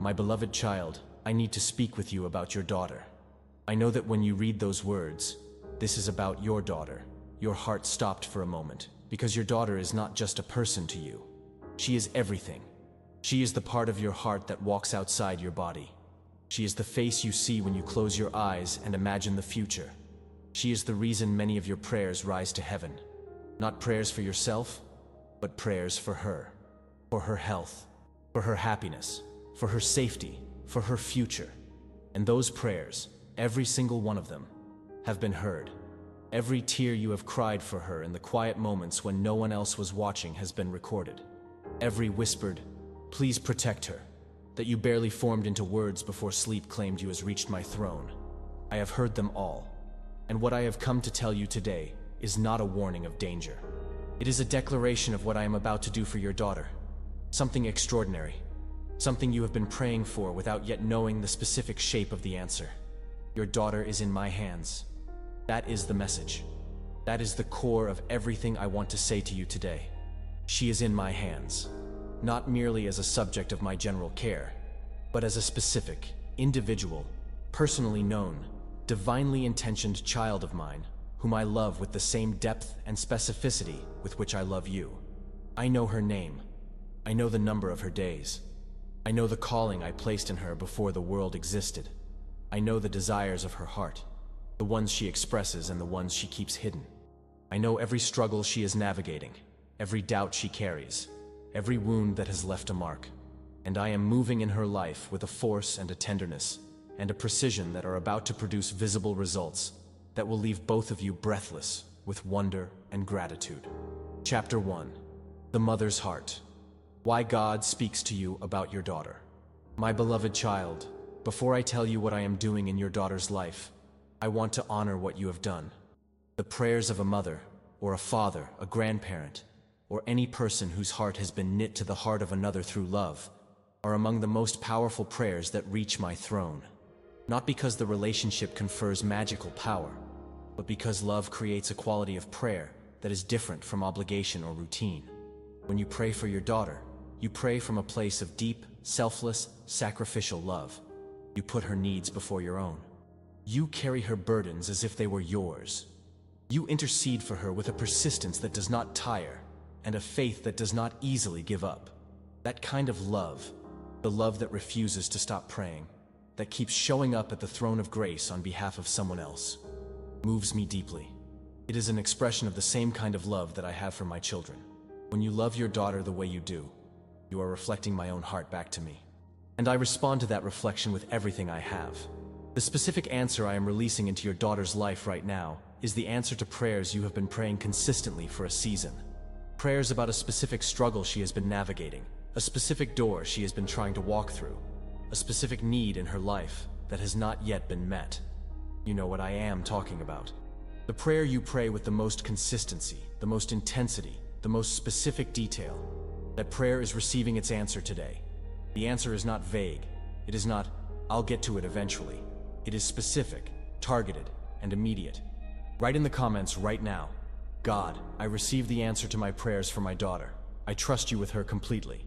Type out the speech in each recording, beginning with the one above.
My beloved child, I need to speak with you about your daughter. I know that when you read those words, this is about your daughter. Your heart stopped for a moment, because your daughter is not just a person to you. She is everything. She is the part of your heart that walks outside your body. She is the face you see when you close your eyes and imagine the future. She is the reason many of your prayers rise to heaven. Not prayers for yourself, but prayers for her health, for her happiness, for her safety, for her future. And those prayers, every single one of them, have been heard. Every tear you have cried for her in the quiet moments when no one else was watching has been recorded. Every whispered, "Please protect her," that you barely formed into words before sleep claimed you has reached my throne. I have heard them all. And what I have come to tell you today is not a warning of danger. It is a declaration of what I am about to do for your daughter. Something extraordinary. Something you have been praying for without yet knowing the specific shape of the answer. Your daughter is in my hands. That is the message. That is the core of everything I want to say to you today. She is in my hands, not merely as a subject of my general care, but as a specific, individual, personally known, divinely intentioned child of mine, whom I love with the same depth and specificity with which I love you. I know her name. I know the number of her days. I know the calling I placed in her before the world existed. I know the desires of her heart, the ones she expresses and the ones she keeps hidden. I know every struggle she is navigating, every doubt she carries, every wound that has left a mark. And I am moving in her life with a force and a tenderness and a precision that are about to produce visible results that will leave both of you breathless with wonder and gratitude. Chapter 1. The Mother's Heart. Why God speaks to you about your daughter. My beloved child, before I tell you what I am doing in your daughter's life, I want to honor what you have done. The prayers of a mother, or a father, a grandparent, or any person whose heart has been knit to the heart of another through love, are among the most powerful prayers that reach my throne. Not because the relationship confers magical power, but because love creates a quality of prayer that is different from obligation or routine. When you pray for your daughter, you pray from a place of deep, selfless, sacrificial love. You put her needs before your own. You carry her burdens as if they were yours. You intercede for her with a persistence that does not tire, and a faith that does not easily give up. That kind of love, the love that refuses to stop praying, that keeps showing up at the throne of grace on behalf of someone else, moves me deeply. It is an expression of the same kind of love that I have for my children. When you love your daughter the way you do, you are reflecting my own heart back to me. And I respond to that reflection with everything I have. The specific answer I am releasing into your daughter's life right now is the answer to prayers you have been praying consistently for a season. Prayers about a specific struggle she has been navigating, a specific door she has been trying to walk through, a specific need in her life that has not yet been met. You know what I am talking about. The prayer you pray with the most consistency, the most intensity, the most specific detail. That prayer is receiving its answer today. The answer is not vague. It is not, "I'll get to it eventually." It is specific, targeted, and immediate. Write in the comments right now, "God, I receive the answer to my prayers for my daughter. I trust you with her completely."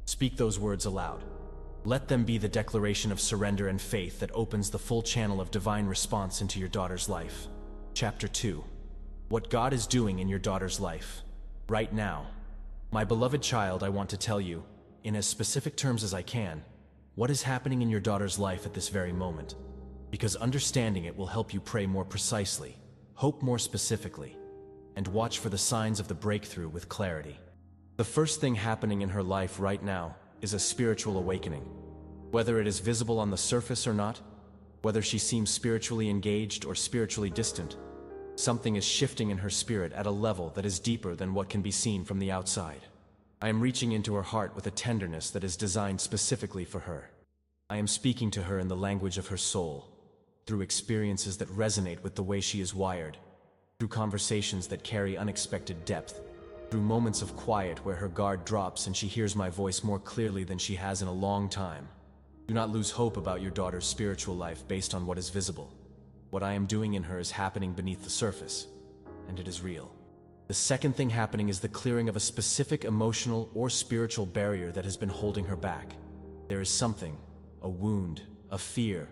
Speak those words aloud. Let them be the declaration of surrender and faith that opens the full channel of divine response into your daughter's life. Chapter 2. What God is doing in your daughter's life. Right now. My beloved child, I want to tell you, in as specific terms as I can, what is happening in your daughter's life at this very moment. Because understanding it will help you pray more precisely, hope more specifically, and watch for the signs of the breakthrough with clarity. The first thing happening in her life right now is a spiritual awakening. Whether it is visible on the surface or not, whether she seems spiritually engaged or spiritually distant, something is shifting in her spirit at a level that is deeper than what can be seen from the outside. I am reaching into her heart with a tenderness that is designed specifically for her. I am speaking to her in the language of her soul, through experiences that resonate with the way she is wired, through conversations that carry unexpected depth, through moments of quiet where her guard drops and she hears my voice more clearly than she has in a long time. Do not lose hope about your daughter's spiritual life based on what is visible. What I am doing in her is happening beneath the surface, and it is real. The second thing happening is the clearing of a specific emotional or spiritual barrier that has been holding her back. There is something, a wound, a fear,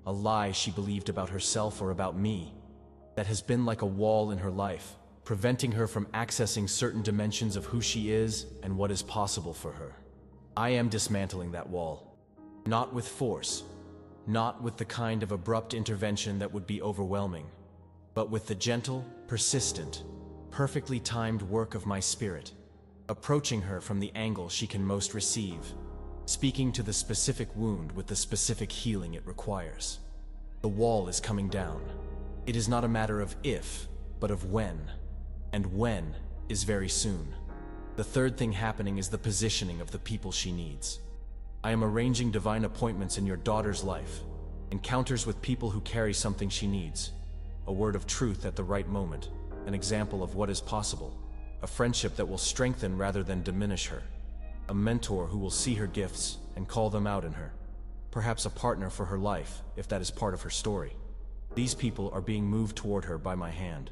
a lie she believed about herself or about me, that has been like a wall in her life, preventing her from accessing certain dimensions of who she is and what is possible for her. I am dismantling that wall. Not with force, not with the kind of abrupt intervention that would be overwhelming, but with the gentle, persistent, perfectly timed work of my spirit, approaching her from the angle she can most receive, speaking to the specific wound with the specific healing it requires. The wall is coming down. It is not a matter of if, but of when. And when is very soon. The third thing happening is the positioning of the people she needs. I am arranging divine appointments in your daughter's life, encounters with people who carry something she needs, a word of truth at the right moment, an example of what is possible, a friendship that will strengthen rather than diminish her, a mentor who will see her gifts and call them out in her, perhaps a partner for her life if that is part of her story. These people are being moved toward her by my hand.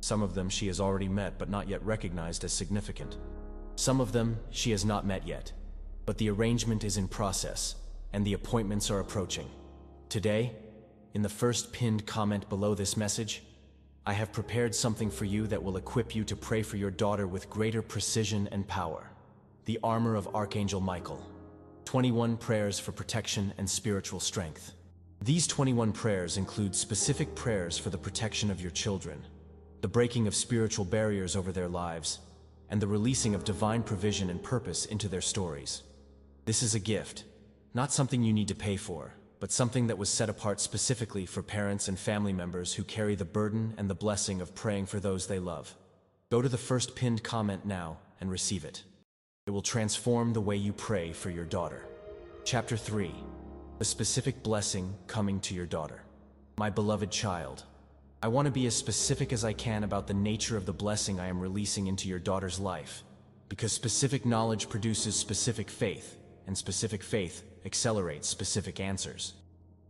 Some of them she has already met but not yet recognized as significant. Some of them she has not met yet, but the arrangement is in process and the appointments are approaching. Today, in the first pinned comment below this message, I have prepared something for you that will equip you to pray for your daughter with greater precision and power. The armor of Archangel Michael. 21 prayers for protection and spiritual strength. These 21 prayers include specific prayers for the protection of your children, the breaking of spiritual barriers over their lives, and the releasing of divine provision and purpose into their stories. This is a gift, not something you need to pay for, but something that was set apart specifically for parents and family members who carry the burden and the blessing of praying for those they love. Go to the first pinned comment now and receive it. It will transform the way you pray for your daughter. Chapter 3. The specific blessing coming to your daughter. My beloved child, I want to be as specific as I can about the nature of the blessing I am releasing into your daughter's life, because specific knowledge produces specific faith, and specific faith accelerates specific answers.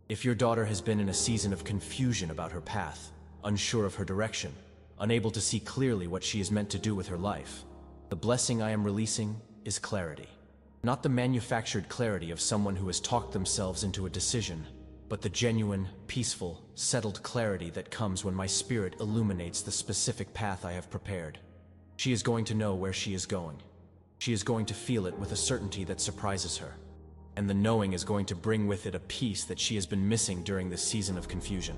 If your daughter has been in a season of confusion about her path, unsure of her direction, unable to see clearly what she is meant to do with her life, the blessing I am releasing is clarity. Not the manufactured clarity of someone who has talked themselves into a decision, but the genuine, peaceful, settled clarity that comes when my spirit illuminates the specific path I have prepared. She is going to know where she is going. She is going to feel it with a certainty that surprises her. And the knowing is going to bring with it a peace that she has been missing during this season of confusion.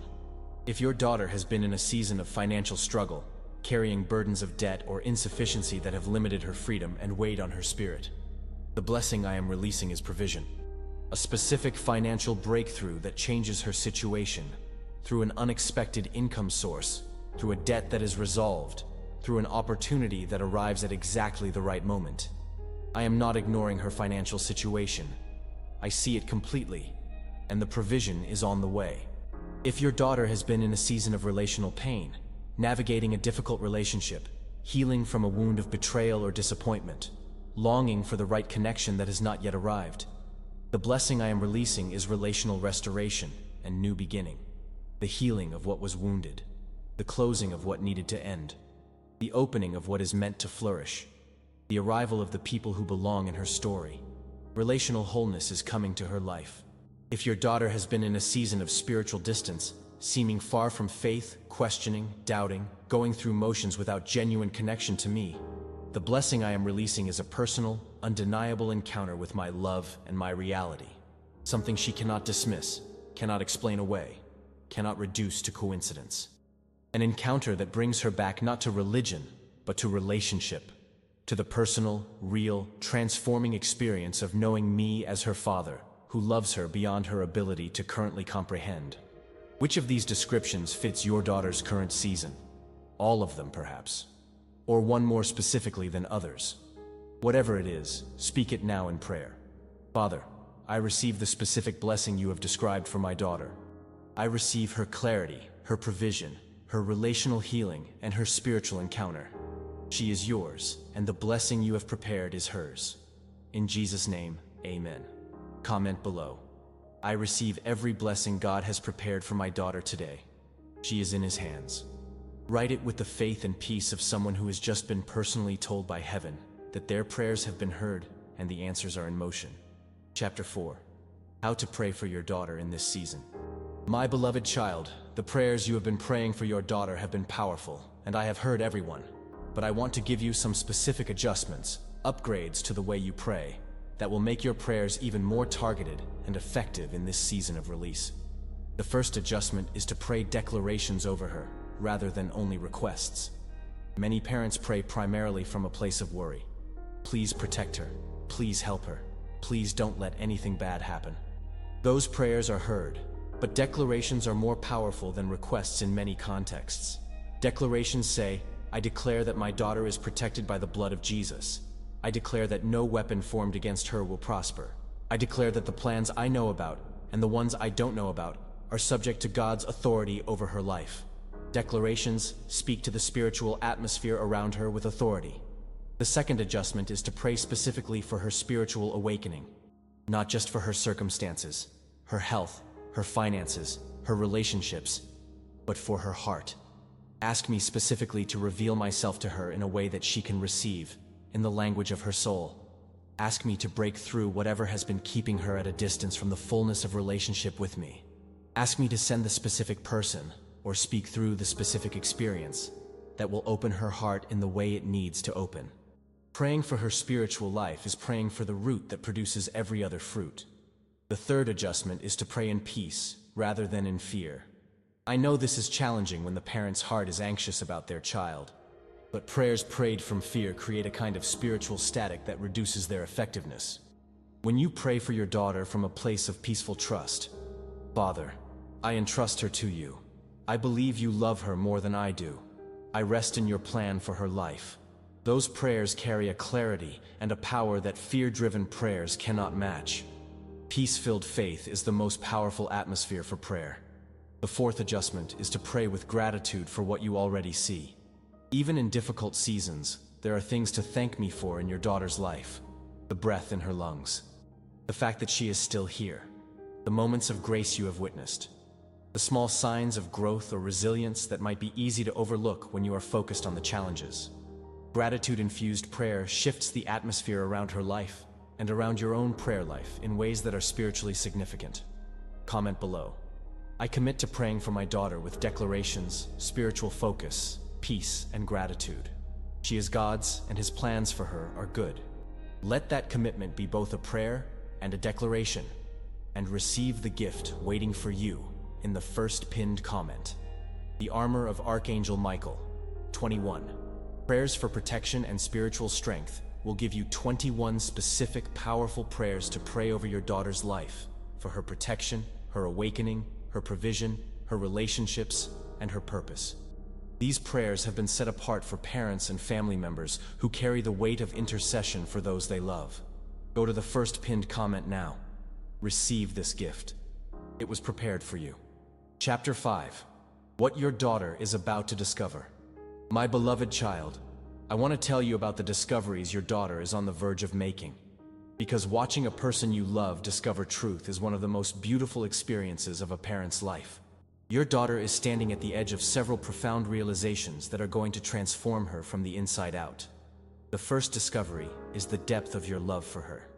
If your daughter has been in a season of financial struggle, carrying burdens of debt or insufficiency that have limited her freedom and weighed on her spirit, the blessing I am releasing is provision. A specific financial breakthrough that changes her situation, through an unexpected income source, through a debt that is resolved, through an opportunity that arrives at exactly the right moment. I am not ignoring her financial situation. I see it completely, and the provision is on the way. If your daughter has been in a season of relational pain, navigating a difficult relationship, healing from a wound of betrayal or disappointment, longing for the right connection that has not yet arrived, the blessing I am releasing is relational restoration and new beginning, the healing of what was wounded, the closing of what needed to end, the opening of what is meant to flourish, the arrival of the people who belong in her story. Relational wholeness is coming to her life. If your daughter has been in a season of spiritual distance, seeming far from faith, questioning, doubting, going through motions without genuine connection to me, the blessing I am releasing is a personal, undeniable encounter with my love and my reality. Something she cannot dismiss, cannot explain away, cannot reduce to coincidence. An encounter that brings her back not to religion, but to relationship, to the personal, real, transforming experience of knowing me as her father, who loves her beyond her ability to currently comprehend. Which of these descriptions fits your daughter's current season? All of them, perhaps. Or one more specifically than others. Whatever it is, speak it now in prayer. Father, I receive the specific blessing you have described for my daughter. I receive her clarity, her provision, her relational healing, and her spiritual encounter. She is yours, and the blessing you have prepared is hers. In Jesus' name, amen. Comment below. I receive every blessing God has prepared for my daughter today. She is in His hands. Write it with the faith and peace of someone who has just been personally told by heaven that their prayers have been heard and the answers are in motion. Chapter 4. How to pray for your daughter in this season. My beloved child, the prayers you have been praying for your daughter have been powerful, and I have heard everyone. But I want to give you some specific adjustments, upgrades to the way you pray, that will make your prayers even more targeted and effective in this season of release. The first adjustment is to pray declarations over her, rather than only requests. Many parents pray primarily from a place of worry. Please protect her. Please help her. Please don't let anything bad happen. Those prayers are heard, but declarations are more powerful than requests in many contexts. Declarations say, I declare that my daughter is protected by the blood of Jesus. I declare that no weapon formed against her will prosper. I declare that the plans I know about and the ones I don't know about are subject to God's authority over her life. Declarations speak to the spiritual atmosphere around her with authority. The second adjustment is to pray specifically for her spiritual awakening, not just for her circumstances, her health, her finances, her relationships, but for her heart. Ask me specifically to reveal myself to her in a way that she can receive, in the language of her soul. Ask me to break through whatever has been keeping her at a distance from the fullness of relationship with me. Ask me to send the specific person, or speak through the specific experience, that will open her heart in the way it needs to open. Praying for her spiritual life is praying for the root that produces every other fruit. The third adjustment is to pray in peace, rather than in fear. I know this is challenging when the parent's heart is anxious about their child, but prayers prayed from fear create a kind of spiritual static that reduces their effectiveness. When you pray for your daughter from a place of peaceful trust, Father, I entrust her to you. I believe you love her more than I do. I rest in your plan for her life. Those prayers carry a clarity and a power that fear-driven prayers cannot match. Peace-filled faith is the most powerful atmosphere for prayer. The fourth adjustment is to pray with gratitude for what you already see. Even in difficult seasons, there are things to thank me for in your daughter's life. The breath in her lungs. The fact that she is still here. The moments of grace you have witnessed. The small signs of growth or resilience that might be easy to overlook when you are focused on the challenges. Gratitude-infused prayer shifts the atmosphere around her life and around your own prayer life in ways that are spiritually significant. Comment below. I commit to praying for my daughter with declarations, spiritual focus, peace, and gratitude. She is God's, and His plans for her are good. Let that commitment be both a prayer and a declaration, and receive the gift waiting for you in the first pinned comment. The Armor of Archangel Michael, 21. Prayers for protection and spiritual strength will give you 21 specific, powerful prayers to pray over your daughter's life, for her protection, her awakening, her provision, her relationships, and her purpose. These prayers have been set apart for parents and family members who carry the weight of intercession for those they love. Go to the first pinned comment now. Receive this gift. It was prepared for you. Chapter 5. What your daughter is about to discover. My beloved child, I want to tell you about the discoveries your daughter is on the verge of making. Because watching a person you love discover truth is one of the most beautiful experiences of a parent's life. Your daughter is standing at the edge of several profound realizations that are going to transform her from the inside out. The first discovery is the depth of your love for her.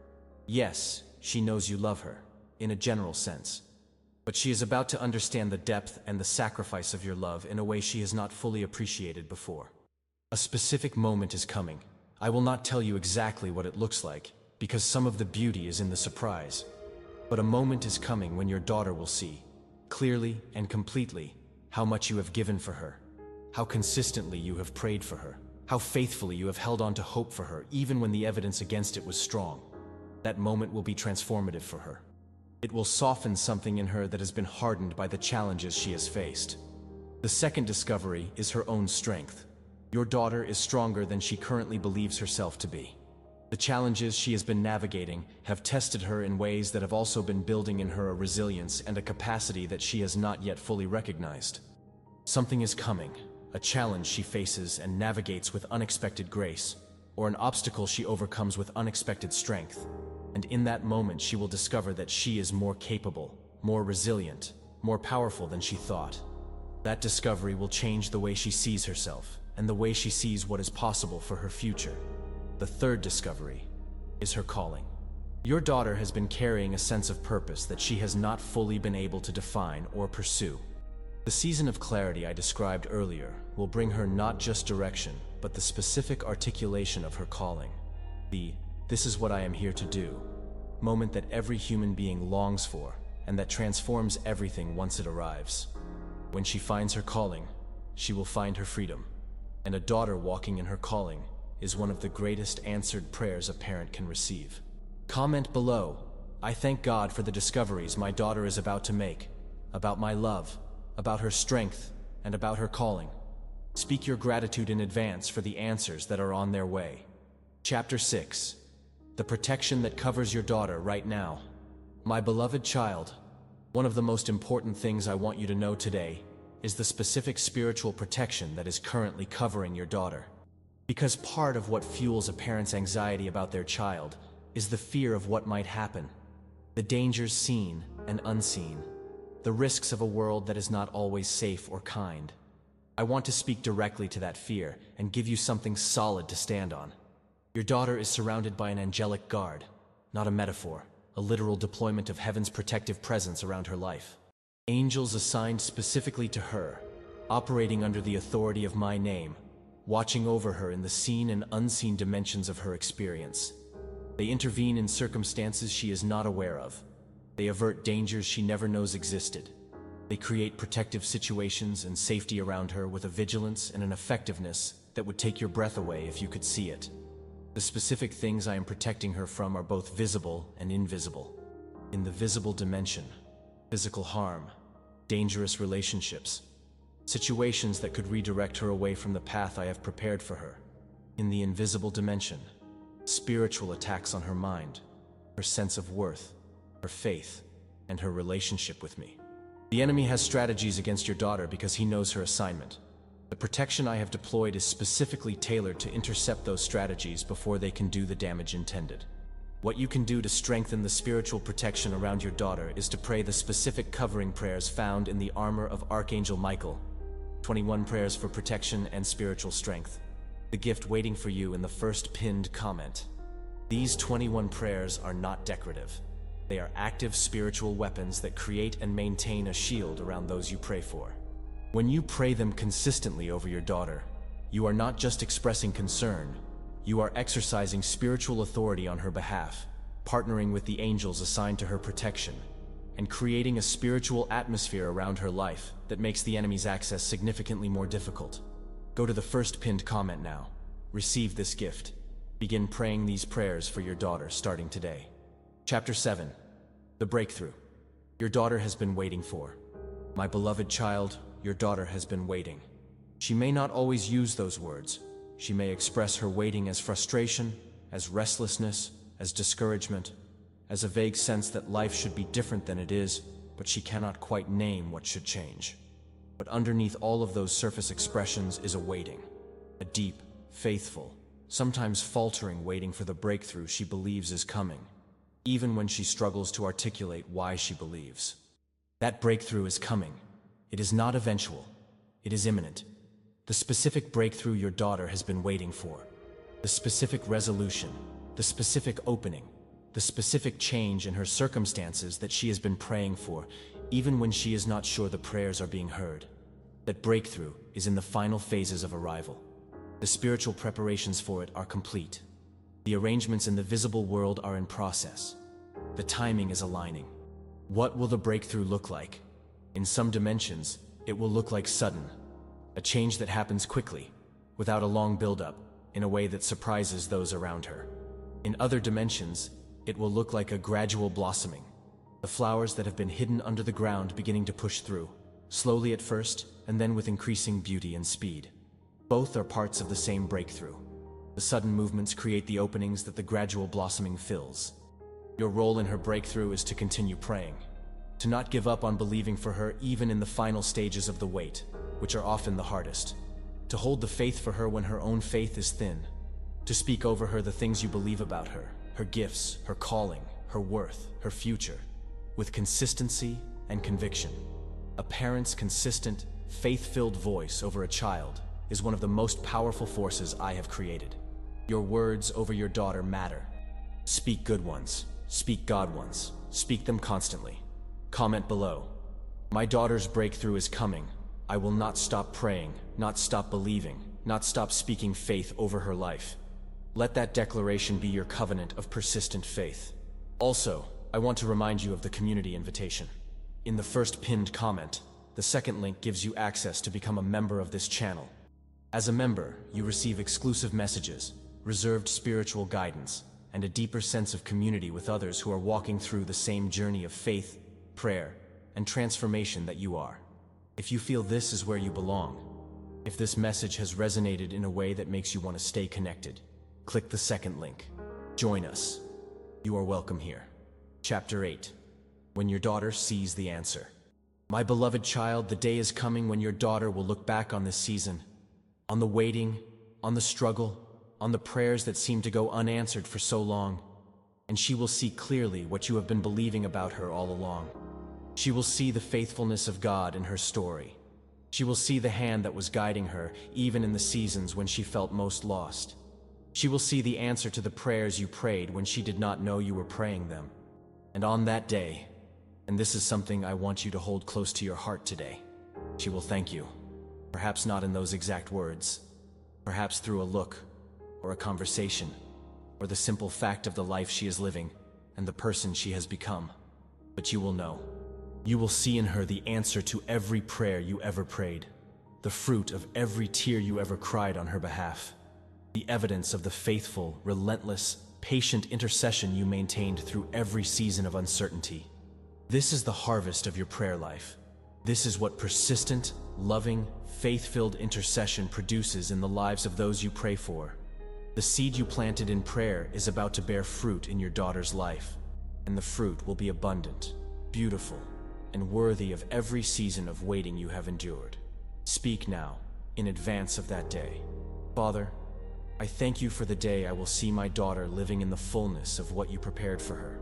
Yes, she knows you love her, in a general sense. But she is about to understand the depth and the sacrifice of your love in a way she has not fully appreciated before. A specific moment is coming. I will not tell you exactly what it looks like, because some of the beauty is in the surprise. But a moment is coming when your daughter will see, clearly and completely, how much you have given for her, how consistently you have prayed for her, how faithfully you have held on to hope for her even when the evidence against it was strong. That moment will be transformative for her. It will soften something in her that has been hardened by the challenges she has faced. The second discovery is her own strength. Your daughter is stronger than she currently believes herself to be. The challenges she has been navigating have tested her in ways that have also been building in her a resilience and a capacity that she has not yet fully recognized. Something is coming, a challenge she faces and navigates with unexpected grace, or an obstacle she overcomes with unexpected strength. And in that moment she will discover that she is more capable, more resilient, more powerful than she thought. That discovery will change the way she sees herself and the way she sees what is possible for her future. The third discovery is her calling. Your daughter has been carrying a sense of purpose that she has not fully been able to define or pursue. The season of clarity I described earlier will bring her not just direction, but the specific articulation of her calling. The "this is what I am here to do" moment that every human being longs for and that transforms everything once it arrives. When she finds her calling, she will find her freedom. And a daughter walking in her calling is one of the greatest answered prayers a parent can receive. Comment below, "I thank God for the discoveries my daughter is about to make, about my love, about her strength, and about her calling." Speak your gratitude in advance for the answers that are on their way. Chapter 6. The protection that covers your daughter right now. My beloved child, one of the most important things I want you to know today is the specific spiritual protection that is currently covering your daughter. Because part of what fuels a parent's anxiety about their child is the fear of what might happen, the dangers seen and unseen, the risks of a world that is not always safe or kind. I want to speak directly to that fear and give you something solid to stand on. Your daughter is surrounded by an angelic guard, not a metaphor, a literal deployment of heaven's protective presence around her life. Angels assigned specifically to her, operating under the authority of my name, watching over her in the seen and unseen dimensions of her experience. They intervene in circumstances she is not aware of. They avert dangers she never knows existed. They create protective situations and safety around her with a vigilance and an effectiveness that would take your breath away if you could see it. The specific things I am protecting her from are both visible and invisible. In the visible dimension, physical harm, dangerous relationships, situations that could redirect her away from the path I have prepared for her. In the invisible dimension, spiritual attacks on her mind, her sense of worth, her faith, and her relationship with me. The enemy has strategies against your daughter because he knows her assignment. The protection I have deployed is specifically tailored to intercept those strategies before they can do the damage intended. What you can do to strengthen the spiritual protection around your daughter is to pray the specific covering prayers found in the armor of Archangel Michael. 21 prayers for protection and spiritual strength. The gift waiting for you in the first pinned comment. These 21 prayers are not decorative. They are active spiritual weapons that create and maintain a shield around those you pray for. When you pray them consistently over your daughter, you are not just expressing concern, you are exercising spiritual authority on her behalf, partnering with the angels assigned to her protection, and creating a spiritual atmosphere around her life that makes the enemy's access significantly more difficult. Go to the first pinned comment now. Receive this gift. Begin praying these prayers for your daughter starting today. Chapter 7. The breakthrough your daughter has been waiting for. My beloved child, your daughter has been waiting. She may not always use those words. She may express her waiting as frustration, as restlessness, as discouragement, as a vague sense that life should be different than it is, but she cannot quite name what should change. But underneath all of those surface expressions is a waiting, a deep, faithful, sometimes faltering waiting for the breakthrough she believes is coming, even when she struggles to articulate why she believes. That breakthrough is coming. It is not eventual. It is imminent. The specific breakthrough your daughter has been waiting for. The specific resolution, the specific opening, the specific change in her circumstances that she has been praying for, even when she is not sure the prayers are being heard. That breakthrough is in the final phases of arrival. The spiritual preparations for it are complete. The arrangements in the visible world are in process. The timing is aligning. What will the breakthrough look like? In some dimensions, it will look like sudden, a change that happens quickly, without a long build-up, in a way that surprises those around her. In other dimensions, it will look like a gradual blossoming, the flowers that have been hidden under the ground beginning to push through, slowly at first, and then with increasing beauty and speed. Both are parts of the same breakthrough. The sudden movements create the openings that the gradual blossoming fills. Your role in her breakthrough is to continue praying, to not give up on believing for her even in the final stages of the wait, which are often the hardest, to hold the faith for her when her own faith is thin, to speak over her the things you believe about her, her gifts, her calling, her worth, her future, with consistency and conviction. A parent's consistent, faith-filled voice over a child is one of the most powerful forces I have created. Your words over your daughter matter. Speak good ones. Speak God ones. Speak them constantly. Comment below. My daughter's breakthrough is coming. I will not stop praying, not stop believing, not stop speaking faith over her life. Let that declaration be your covenant of persistent faith. Also, I want to remind you of the community invitation. In the first pinned comment, the second link gives you access to become a member of this channel. As a member, you receive exclusive messages, reserved spiritual guidance, and a deeper sense of community with others who are walking through the same journey of faith, prayer, and transformation that you are. If you feel this is where you belong, if this message has resonated in a way that makes you want to stay connected, click the second link. Join us. You are welcome here. Chapter 8. When your daughter sees the answer. My beloved child, the day is coming when your daughter will look back on this season, on the waiting, on the struggle, on the prayers that seem to go unanswered for so long, and she will see clearly what you have been believing about her all along. She will see the faithfulness of God in her story. She will see the hand that was guiding her, even in the seasons when she felt most lost. She will see the answer to the prayers you prayed when she did not know you were praying them. And on that day, and this is something I want you to hold close to your heart today, she will thank you. Perhaps not in those exact words, perhaps through a look, or a conversation, or the simple fact of the life she is living and the person she has become. But you will know. You will see in her the answer to every prayer you ever prayed, the fruit of every tear you ever cried on her behalf, the evidence of the faithful, relentless, patient intercession you maintained through every season of uncertainty. This is the harvest of your prayer life. This is what persistent, loving, faith-filled intercession produces in the lives of those you pray for. The seed you planted in prayer is about to bear fruit in your daughter's life, and the fruit will be abundant, beautiful, and worthy of every season of waiting you have endured. Speak now, in advance of that day. Father, I thank you for the day I will see my daughter living in the fullness of what you prepared for her.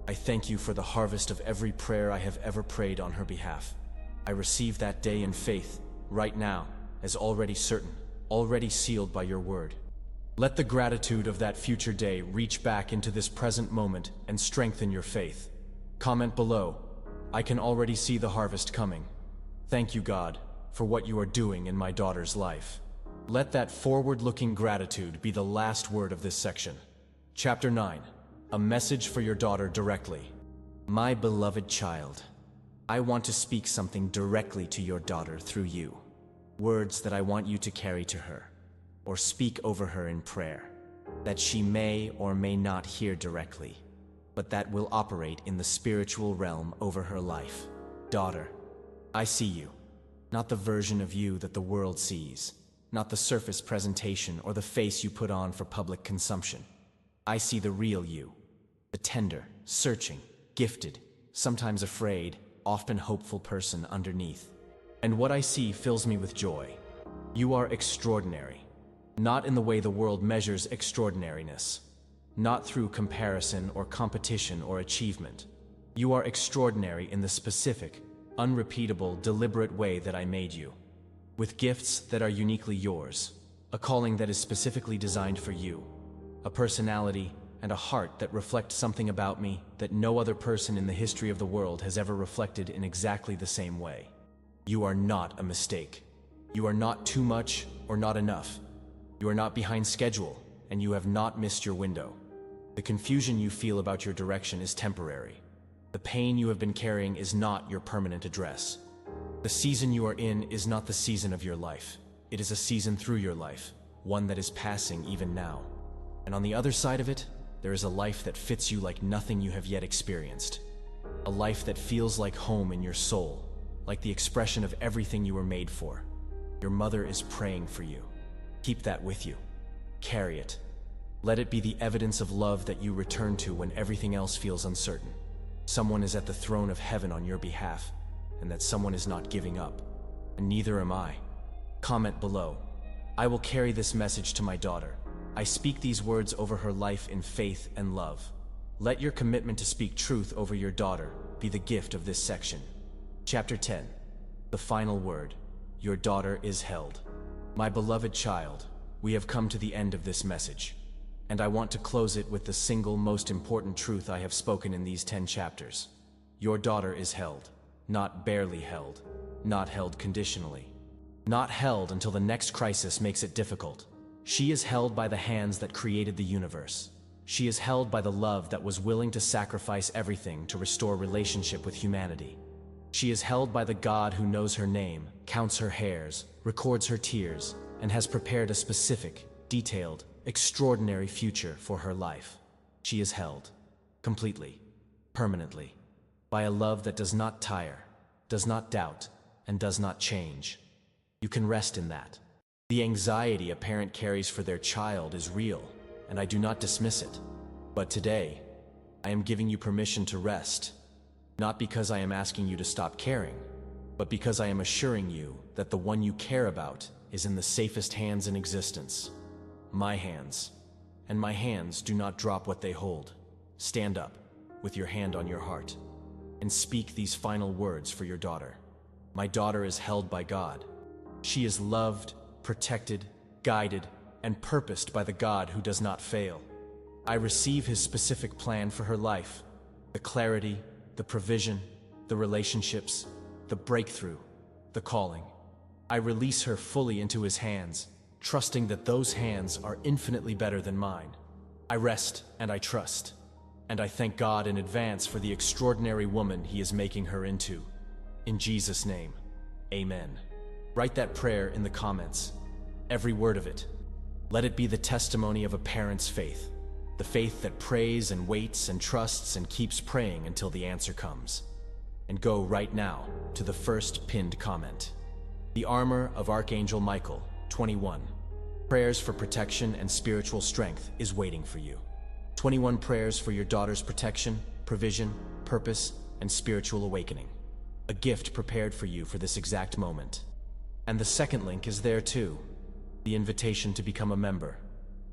I thank you for the harvest of every prayer I have ever prayed on her behalf. I receive that day in faith, right now, as already certain, already sealed by your word. Let the gratitude of that future day reach back into this present moment and strengthen your faith. Comment below. I can already see the harvest coming. Thank you, God, for what you are doing in my daughter's life. Let that forward-looking gratitude be the last word of this section. Chapter 9. A message for your daughter directly. My beloved child, I want to speak something directly to your daughter through you. Words that I want you to carry to her, or speak over her in prayer, that she may or may not hear directly, but that will operate in the spiritual realm over her life. Daughter, I see you, not the version of you that the world sees, not the surface presentation or the face you put on for public consumption. I see the real you, the tender, searching, gifted, sometimes afraid, often hopeful person underneath. And what I see fills me with joy. You are extraordinary, not in the way the world measures extraordinariness, not through comparison or competition or achievement. You are extraordinary in the specific, unrepeatable, deliberate way that I made you, with gifts that are uniquely yours, a calling that is specifically designed for you, a personality and a heart that reflect something about me that no other person in the history of the world has ever reflected in exactly the same way. You are not a mistake. You are not too much or not enough. You are not behind schedule, and you have not missed your window. The confusion you feel about your direction is temporary. The pain you have been carrying is not your permanent address. The season you are in is not the season of your life. It is a season through your life, one that is passing even now. And on the other side of it, there is a life that fits you like nothing you have yet experienced. A life that feels like home in your soul, like the expression of everything you were made for. Your mother is praying for you. Keep that with you. Carry it. Let it be the evidence of love that you return to when everything else feels uncertain. Someone is at the throne of heaven on your behalf, and that someone is not giving up. And neither am I. Comment below. I will carry this message to my daughter. I speak these words over her life in faith and love. Let your commitment to speak truth over your daughter be the gift of this section. Chapter 10. The final word. Your daughter is held. My beloved child, we have come to the end of this message. And I want to close it with the single most important truth I have spoken in these 10 chapters. Your daughter is held, not barely held, not held conditionally, not held until the next crisis makes it difficult. She is held by the hands that created the universe. She is held by the love that was willing to sacrifice everything to restore relationship with humanity. She is held by the God who knows her name, counts her hairs, records her tears, and has prepared a specific, detailed, extraordinary future for her life. She is held, completely, permanently, by a love that does not tire, does not doubt, and does not change. You can rest in that. The anxiety a parent carries for their child is real, and I do not dismiss it. But today, I am giving you permission to rest, not because I am asking you to stop caring, but because I am assuring you that the one you care about is in the safest hands in existence. My hands. And my hands do not drop what they hold. Stand up, with your hand on your heart, and speak these final words for your daughter. My daughter is held by God. She is loved, protected, guided, and purposed by the God who does not fail. I receive His specific plan for her life, the clarity, the provision, the relationships, the breakthrough, the calling. I release her fully into His hands, trusting that those hands are infinitely better than mine. I rest and I trust, and I thank God in advance for the extraordinary woman He is making her into. In Jesus' name, amen. Write that prayer in the comments, every word of it. Let it be the testimony of a parent's faith, the faith that prays and waits and trusts and keeps praying until the answer comes. And go right now to the first pinned comment. The armor of Archangel Michael, 21. Prayers for protection and spiritual strength is waiting for you. 21 prayers for your daughter's protection, provision, purpose, and spiritual awakening. A gift prepared for you for this exact moment. And the second link is there too. The invitation to become a member,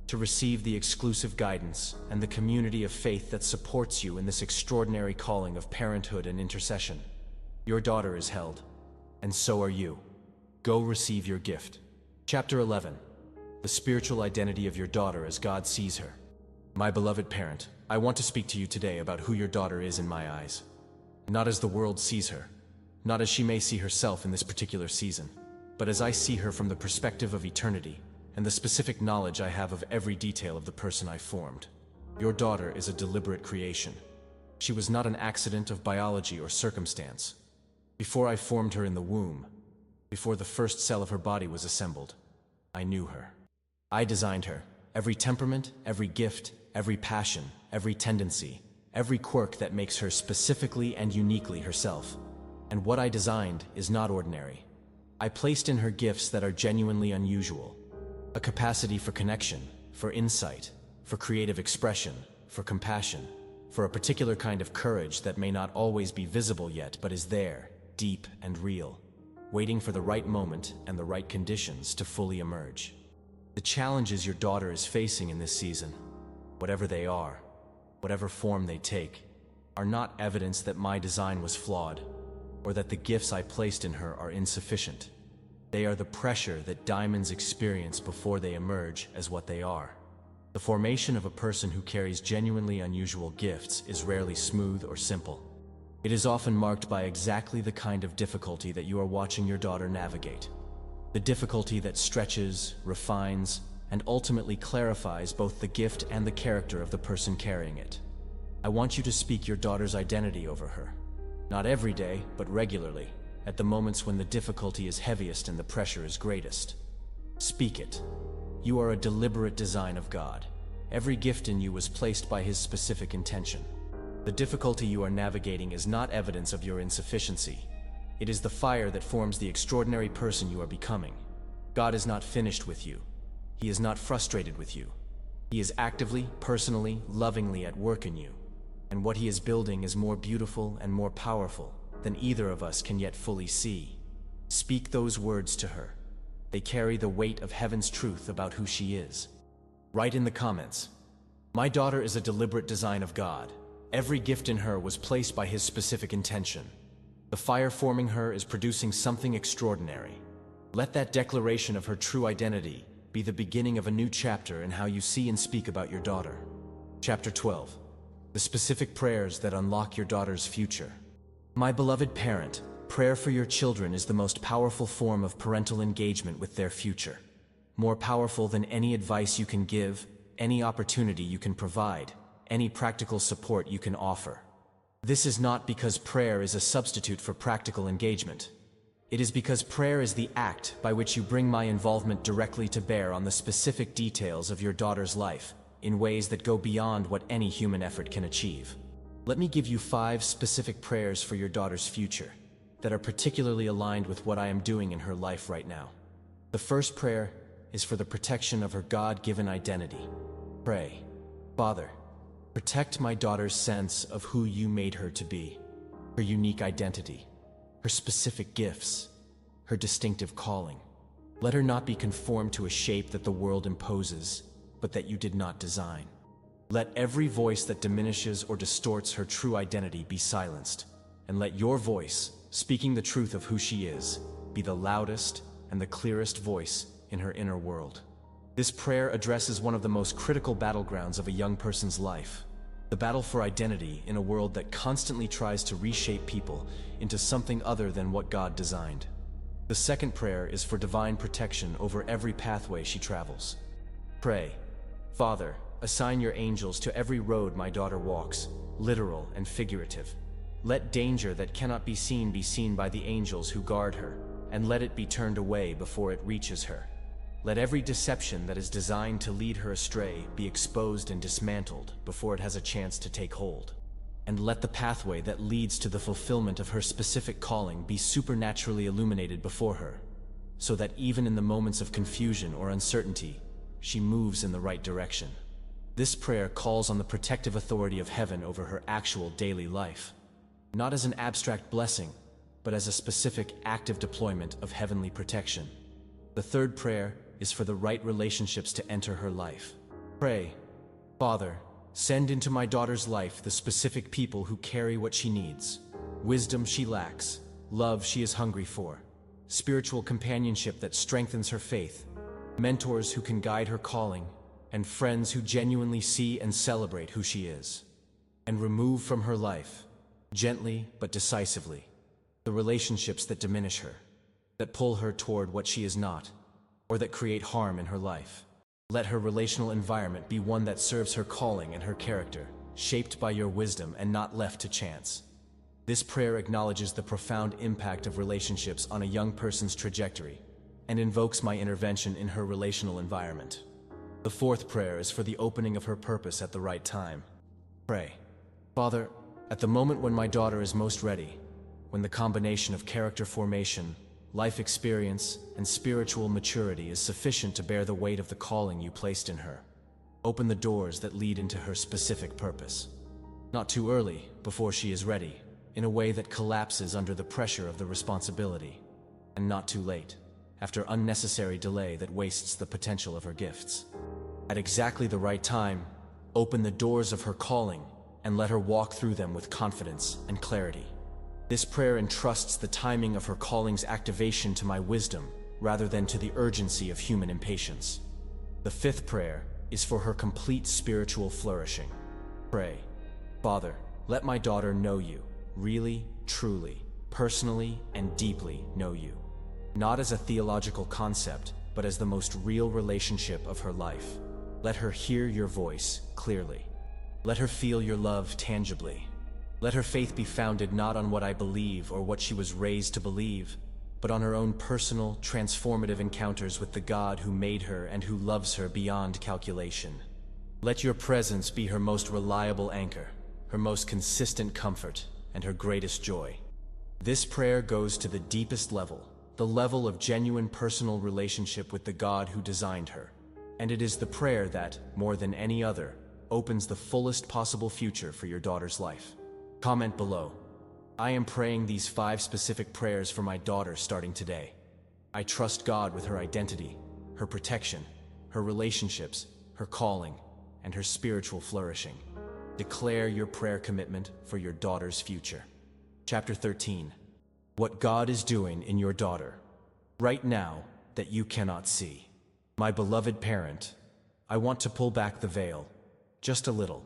to receive the exclusive guidance and the community of faith that supports you in this extraordinary calling of parenthood and intercession. Your daughter is held, and so are you. Go receive your gift. Chapter 11. The spiritual identity of your daughter as God sees her. My beloved parent, I want to speak to you today about who your daughter is in my eyes. Not as the world sees her, not as she may see herself in this particular season, but as I see her from the perspective of eternity and the specific knowledge I have of every detail of the person I formed. Your daughter is a deliberate creation. She was not an accident of biology or circumstance. Before I formed her in the womb, before the first cell of her body was assembled, I knew her. I designed her, every temperament, every gift, every passion, every tendency, every quirk that makes her specifically and uniquely herself. And what I designed is not ordinary. I placed in her gifts that are genuinely unusual. A capacity for connection, for insight, for creative expression, for compassion, for a particular kind of courage that may not always be visible yet but is there, deep and real, waiting for the right moment and the right conditions to fully emerge. The challenges your daughter is facing in this season, whatever they are, whatever form they take, are not evidence that my design was flawed, or that the gifts I placed in her are insufficient. They are the pressure that diamonds experience before they emerge as what they are. The formation of a person who carries genuinely unusual gifts is rarely smooth or simple. It is often marked by exactly the kind of difficulty that you are watching your daughter navigate. The difficulty that stretches, refines, and ultimately clarifies both the gift and the character of the person carrying it. I want you to speak your daughter's identity over her. Not every day, but regularly, at the moments when the difficulty is heaviest and the pressure is greatest. Speak it. You are a deliberate design of God. Every gift in you was placed by His specific intention. The difficulty you are navigating is not evidence of your insufficiency. It is the fire that forms the extraordinary person you are becoming. God is not finished with you. He is not frustrated with you. He is actively, personally, lovingly at work in you. And what He is building is more beautiful and more powerful than either of us can yet fully see. Speak those words to her. They carry the weight of heaven's truth about who she is. Write in the comments, "My daughter is a deliberate design of God. Every gift in her was placed by His specific intention. The fire forming her is producing something extraordinary." Let that declaration of her true identity be the beginning of a new chapter in how you see and speak about your daughter. Chapter 12. The specific prayers that unlock your daughter's future. My beloved parent, prayer for your children is the most powerful form of parental engagement with their future. More powerful than any advice you can give, any opportunity you can provide, any practical support you can offer. This is not because prayer is a substitute for practical engagement. It is because prayer is the act by which you bring my involvement directly to bear on the specific details of your daughter's life, in ways that go beyond what any human effort can achieve. Let me give you 5 specific prayers for your daughter's future that are particularly aligned with what I am doing in her life right now. The first prayer is for the protection of her God-given identity. Pray, Father, protect my daughter's sense of who you made her to be, her unique identity, her specific gifts, her distinctive calling. Let her not be conformed to a shape that the world imposes, but that you did not design. Let every voice that diminishes or distorts her true identity be silenced, and let your voice, speaking the truth of who she is, be the loudest and the clearest voice in her inner world. This prayer addresses one of the most critical battlegrounds of a young person's life, the battle for identity in a world that constantly tries to reshape people into something other than what God designed. The second prayer is for divine protection over every pathway she travels. Pray, Father, assign your angels to every road my daughter walks, literal and figurative. Let danger that cannot be seen by the angels who guard her, and let it be turned away before it reaches her. Let every deception that is designed to lead her astray be exposed and dismantled before it has a chance to take hold. And let the pathway that leads to the fulfillment of her specific calling be supernaturally illuminated before her, so that even in the moments of confusion or uncertainty, she moves in the right direction. This prayer calls on the protective authority of heaven over her actual daily life, not as an abstract blessing, but as a specific active deployment of heavenly protection. The third prayer is for the right relationships to enter her life. Pray, Father, send into my daughter's life the specific people who carry what she needs, wisdom she lacks, love she is hungry for, spiritual companionship that strengthens her faith, mentors who can guide her calling, and friends who genuinely see and celebrate who she is. And remove from her life, gently but decisively, the relationships that diminish her, that pull her toward what she is not, or that create harm in her life. Let her relational environment be one that serves her calling and her character, shaped by your wisdom and not left to chance. This prayer acknowledges the profound impact of relationships on a young person's trajectory, and invokes my intervention in her relational environment. The fourth prayer is for the opening of her purpose at the right time. Pray, Father, at the moment when my daughter is most ready, when the combination of character formation, life experience, and spiritual maturity is sufficient to bear the weight of the calling you placed in her, open the doors that lead into her specific purpose. Not too early, before she is ready, in a way that collapses under the pressure of the responsibility, and not too late, after unnecessary delay that wastes the potential of her gifts. At exactly the right time, open the doors of her calling and let her walk through them with confidence and clarity. This prayer entrusts the timing of her calling's activation to my wisdom rather than to the urgency of human impatience. The fifth prayer is for her complete spiritual flourishing. Pray, Father, let my daughter know you, really, truly, personally, and deeply know you. Not as a theological concept, but as the most real relationship of her life. Let her hear your voice clearly. Let her feel your love tangibly. Let her faith be founded not on what I believe or what she was raised to believe, but on her own personal, transformative encounters with the God who made her and who loves her beyond calculation. Let your presence be her most reliable anchor, her most consistent comfort, and her greatest joy. This prayer goes to the deepest level, the level of genuine personal relationship with the God who designed her. And it is the prayer that, more than any other, opens the fullest possible future for your daughter's life. Comment below. I am praying these 5 specific prayers for my daughter starting today. I trust God with her identity, her protection, her relationships, her calling, and her spiritual flourishing. Declare your prayer commitment for your daughter's future. Chapter 13. What God is doing in your daughter right now that you cannot see. My beloved parent, I want to pull back the veil, just a little,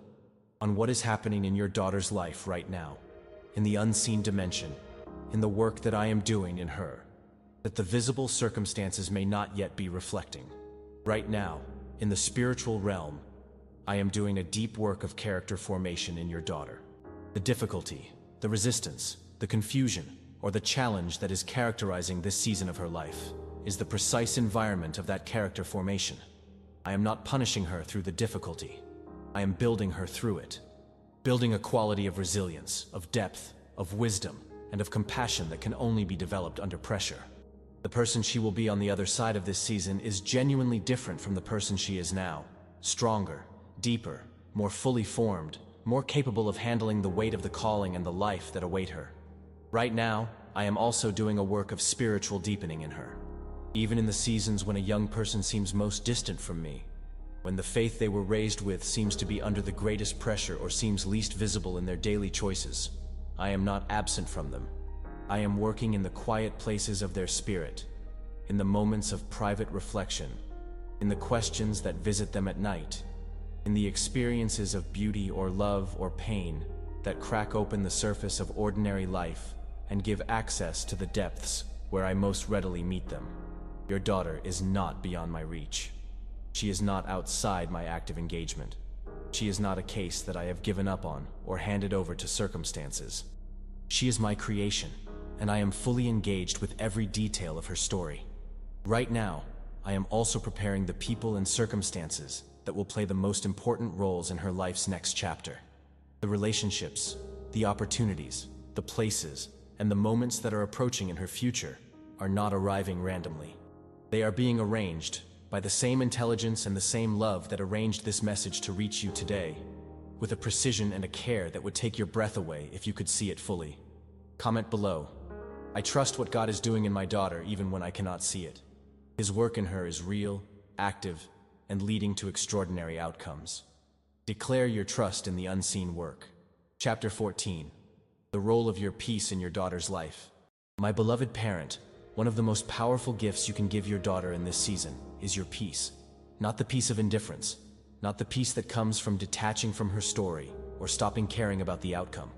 on what is happening in your daughter's life right now, in the unseen dimension, in the work that I am doing in her, that the visible circumstances may not yet be reflecting. Right now, in the spiritual realm, I am doing a deep work of character formation in your daughter. The difficulty, the resistance, the confusion, or the challenge that is characterizing this season of her life is the precise environment of that character formation. I am not punishing her through the difficulty. I am building her through it. Building a quality of resilience, of depth, of wisdom, and of compassion that can only be developed under pressure. The person she will be on the other side of this season is genuinely different from the person she is now. Stronger, deeper, more fully formed, more capable of handling the weight of the calling and the life that await her. Right now, I am also doing a work of spiritual deepening in her. Even in the seasons when a young person seems most distant from me, when the faith they were raised with seems to be under the greatest pressure or seems least visible in their daily choices, I am not absent from them. I am working in the quiet places of their spirit, in the moments of private reflection, in the questions that visit them at night, in the experiences of beauty or love or pain that crack open the surface of ordinary life and give access to the depths where I most readily meet them. Your daughter is not beyond my reach. She is not outside my active engagement. She is not a case that I have given up on or handed over to circumstances. She is my creation, and I am fully engaged with every detail of her story. Right now, I am also preparing the people and circumstances that will play the most important roles in her life's next chapter. The relationships, the opportunities, the places, and the moments that are approaching in her future are not arriving randomly. They are being arranged by the same intelligence and the same love that arranged this message to reach you today, with a precision and a care that would take your breath away if you could see it fully. Comment below. I trust what God is doing in my daughter even when I cannot see it. His work in her is real, active, and leading to extraordinary outcomes. Declare your trust in the unseen work. Chapter 14. The role of your peace in your daughter's life. My beloved parent, one of the most powerful gifts you can give your daughter in this season is your peace. Not the peace of indifference, not the peace that comes from detaching from her story or stopping caring about the outcome,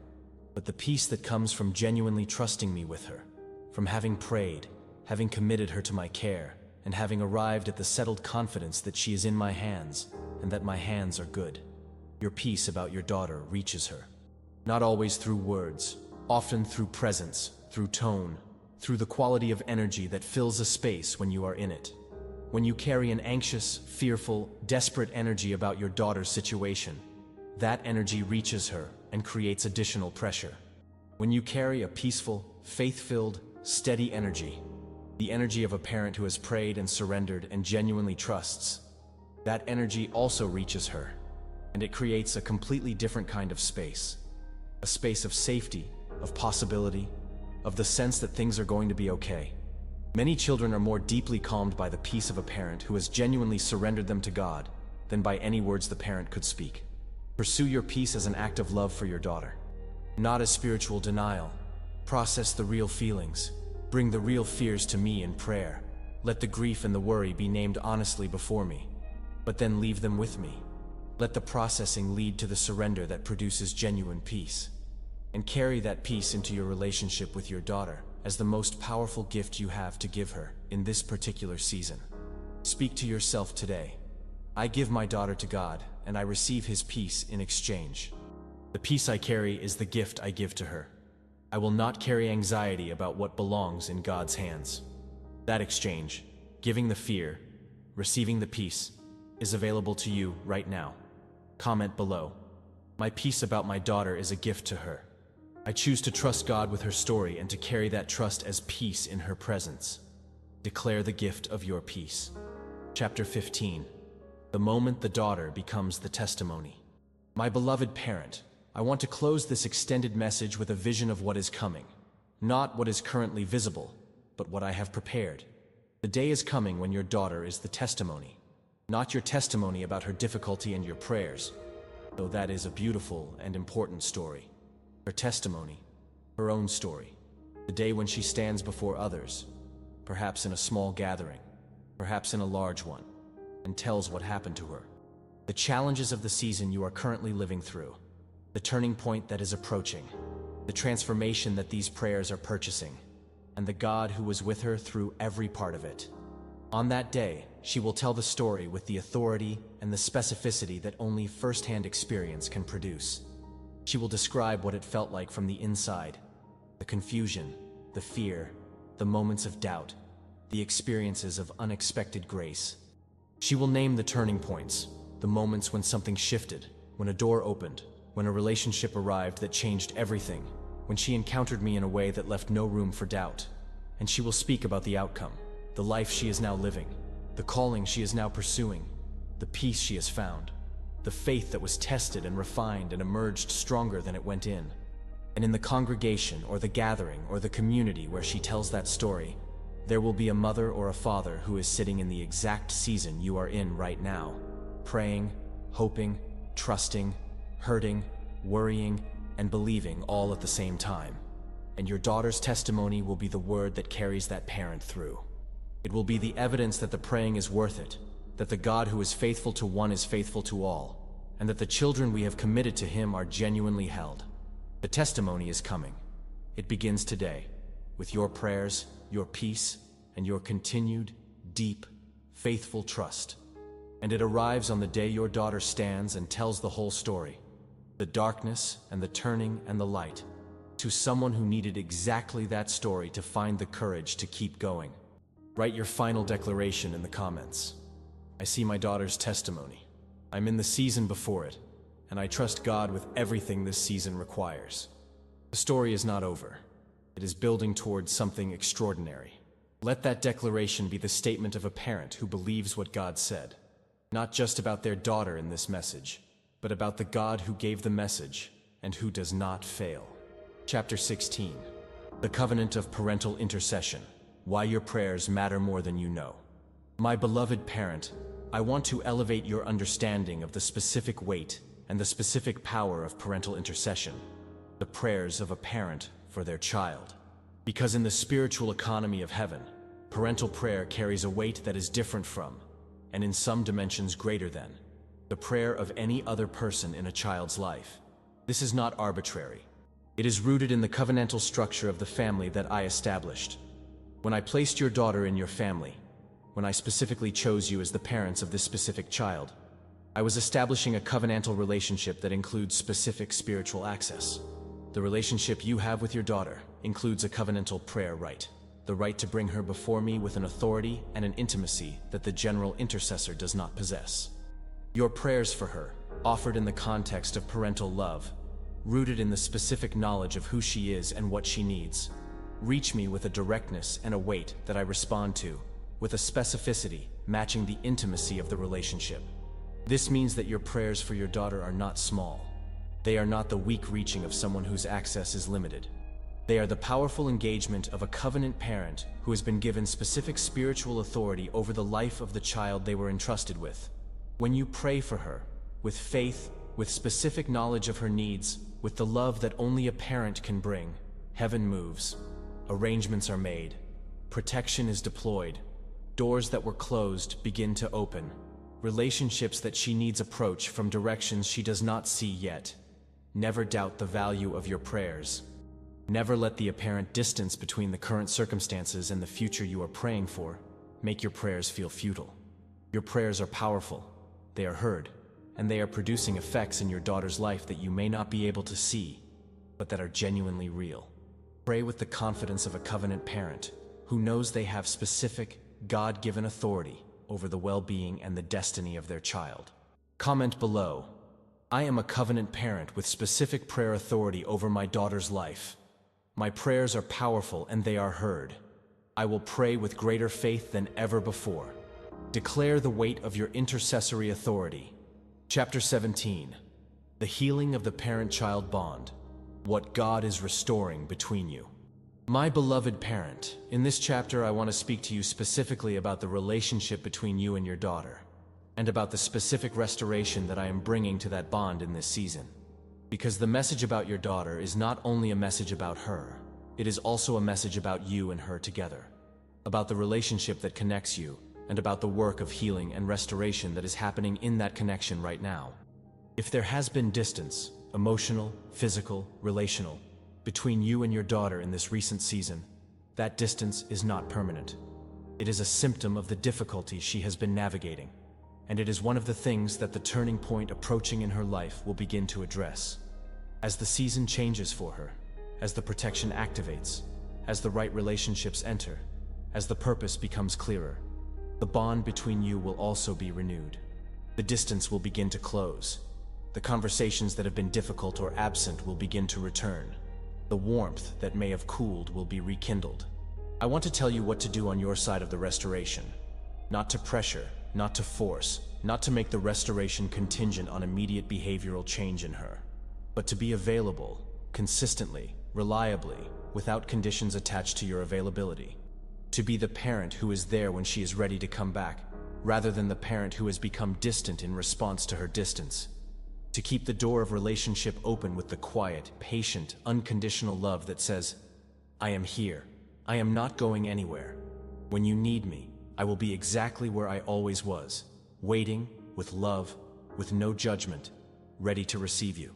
but the peace that comes from genuinely trusting me with her, from having prayed, having committed her to my care, and having arrived at the settled confidence that she is in my hands and that my hands are good. Your peace about your daughter reaches her. Not always through words, often through presence, through tone, through the quality of energy that fills a space when you are in it. When you carry an anxious, fearful, desperate energy about your daughter's situation, that energy reaches her and creates additional pressure. When you carry a peaceful, faith-filled, steady energy, the energy of a parent who has prayed and surrendered and genuinely trusts, that energy also reaches her, and it creates a completely different kind of space. A space of safety, of possibility, of the sense that things are going to be okay. Many children are more deeply calmed by the peace of a parent who has genuinely surrendered them to God than by any words the parent could speak. Pursue your peace as an act of love for your daughter, not as spiritual denial. Process the real feelings. Bring the real fears to me in prayer. Let the grief and the worry be named honestly before me, but then leave them with me. Let the processing lead to the surrender that produces genuine peace. And carry that peace into your relationship with your daughter as the most powerful gift you have to give her in this particular season. Speak to yourself today. I give my daughter to God, and I receive His peace in exchange. The peace I carry is the gift I give to her. I will not carry anxiety about what belongs in God's hands. That exchange, giving the fear, receiving the peace, is available to you right now. Comment below. My peace about my daughter is a gift to her. I choose to trust God with her story and to carry that trust as peace in her presence. Declare the gift of your peace. Chapter 15. The moment the daughter becomes the testimony. My beloved parent, I want to close this extended message with a vision of what is coming. Not what is currently visible, but what I have prepared. The day is coming when your daughter is the testimony. Not your testimony about her difficulty and your prayers, though that is a beautiful and important story. Her testimony, her own story. The day when she stands before others, perhaps in a small gathering, perhaps in a large one, and tells what happened to her. The challenges of the season you are currently living through, the turning point that is approaching, the transformation that these prayers are purchasing, and the God who was with her through every part of it. On that day, she will tell the story with the authority and the specificity that only first-hand experience can produce. She will describe what it felt like from the inside, the confusion, the fear, the moments of doubt, the experiences of unexpected grace. She will name the turning points, the moments when something shifted, when a door opened, when a relationship arrived that changed everything, when she encountered me in a way that left no room for doubt. And she will speak about the outcome, the life she is now living, the calling she is now pursuing, the peace she has found, the faith that was tested and refined and emerged stronger than it went in. And in the congregation or the gathering or the community where she tells that story, there will be a mother or a father who is sitting in the exact season you are in right now, praying, hoping, trusting, hurting, worrying, and believing all at the same time. And your daughter's testimony will be the word that carries that parent through. It will be the evidence that the praying is worth it, that the God who is faithful to one is faithful to all, and that the children we have committed to him are genuinely held. The testimony is coming. It begins today, with your prayers, your peace, and your continued, deep, faithful trust. And it arrives on the day your daughter stands and tells the whole story, the darkness and the turning and the light, to someone who needed exactly that story to find the courage to keep going. Write your final declaration in the comments. I see my daughter's testimony. I'm in the season before it, and I trust God with everything this season requires. The story is not over. It is building towards something extraordinary. Let that declaration be the statement of a parent who believes what God said, not just about their daughter in this message, but about the God who gave the message and who does not fail. Chapter 16. The Covenant of Parental Intercession. Why your prayers matter more than you know. My beloved parent, I want to elevate your understanding of the specific weight and the specific power of parental intercession, the prayers of a parent for their child. Because in the spiritual economy of heaven, parental prayer carries a weight that is different from, and in some dimensions greater than, the prayer of any other person in a child's life. This is not arbitrary. It is rooted in the covenantal structure of the family that I established. When I placed your daughter in your family, when I specifically chose you as the parents of this specific child, I was establishing a covenantal relationship that includes specific spiritual access. The relationship you have with your daughter includes a covenantal prayer right, the right to bring her before me with an authority and an intimacy that the general intercessor does not possess. Your prayers for her, offered in the context of parental love, rooted in the specific knowledge of who she is and what she needs, reach me with a directness and a weight that I respond to, with a specificity matching the intimacy of the relationship. This means that your prayers for your daughter are not small. They are not the weak reaching of someone whose access is limited. They are the powerful engagement of a covenant parent who has been given specific spiritual authority over the life of the child they were entrusted with. When you pray for her, with faith, with specific knowledge of her needs, with the love that only a parent can bring, heaven moves. Arrangements are made. Protection is deployed. Doors that were closed begin to open. Relationships that she needs approach from directions she does not see yet. Never doubt the value of your prayers. Never let the apparent distance between the current circumstances and the future you are praying for make your prayers feel futile. Your prayers are powerful, they are heard, and they are producing effects in your daughter's life that you may not be able to see, but that are genuinely real. Pray with the confidence of a covenant parent who knows they have specific, God-given authority over the well-being and the destiny of their child. Comment below, I am a covenant parent with specific prayer authority over my daughter's life. My prayers are powerful and they are heard. I will pray with greater faith than ever before. Declare the weight of your intercessory authority. Chapter 17. The Healing of the Parent-Child Bond. What God is restoring between you. My beloved parent, in this chapter I want to speak to you specifically about the relationship between you and your daughter, and about the specific restoration that I am bringing to that bond in this season. Because the message about your daughter is not only a message about her, it is also a message about you and her together, about the relationship that connects you, and about the work of healing and restoration that is happening in that connection right now. If there has been distance, emotional, physical, relational, between you and your daughter in this recent season, that distance is not permanent. It is a symptom of the difficulty she has been navigating, and it is one of the things that the turning point approaching in her life will begin to address. As the season changes for her, as the protection activates, as the right relationships enter, as the purpose becomes clearer, the bond between you will also be renewed. The distance will begin to close. The conversations that have been difficult or absent will begin to return. The warmth that may have cooled will be rekindled. I want to tell you what to do on your side of the restoration. Not to pressure, not to force, not to make the restoration contingent on immediate behavioral change in her, but to be available, consistently, reliably, without conditions attached to your availability. To be the parent who is there when she is ready to come back, rather than the parent who has become distant in response to her distance. To keep the door of relationship open with the quiet, patient, unconditional love that says, I am here. I am not going anywhere. When you need me, I will be exactly where I always was, waiting, with love, with no judgment, ready to receive you.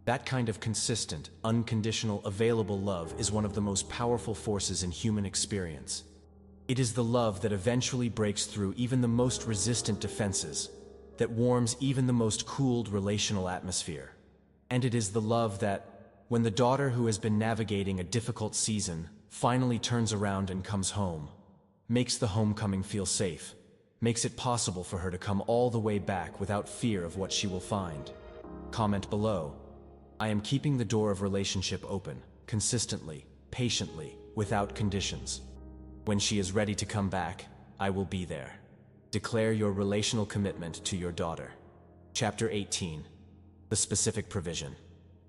That kind of consistent, unconditional, available love is one of the most powerful forces in human experience. It is the love that eventually breaks through even the most resistant defenses, that warms even the most cooled relational atmosphere. And it is the love that, when the daughter who has been navigating a difficult season finally turns around and comes home, makes the homecoming feel safe, makes it possible for her to come all the way back without fear of what she will find. Comment below. I am keeping the door of relationship open, consistently, patiently, without conditions. When she is ready to come back, I will be there. Declare your relational commitment to your daughter. Chapter 18. The specific provision.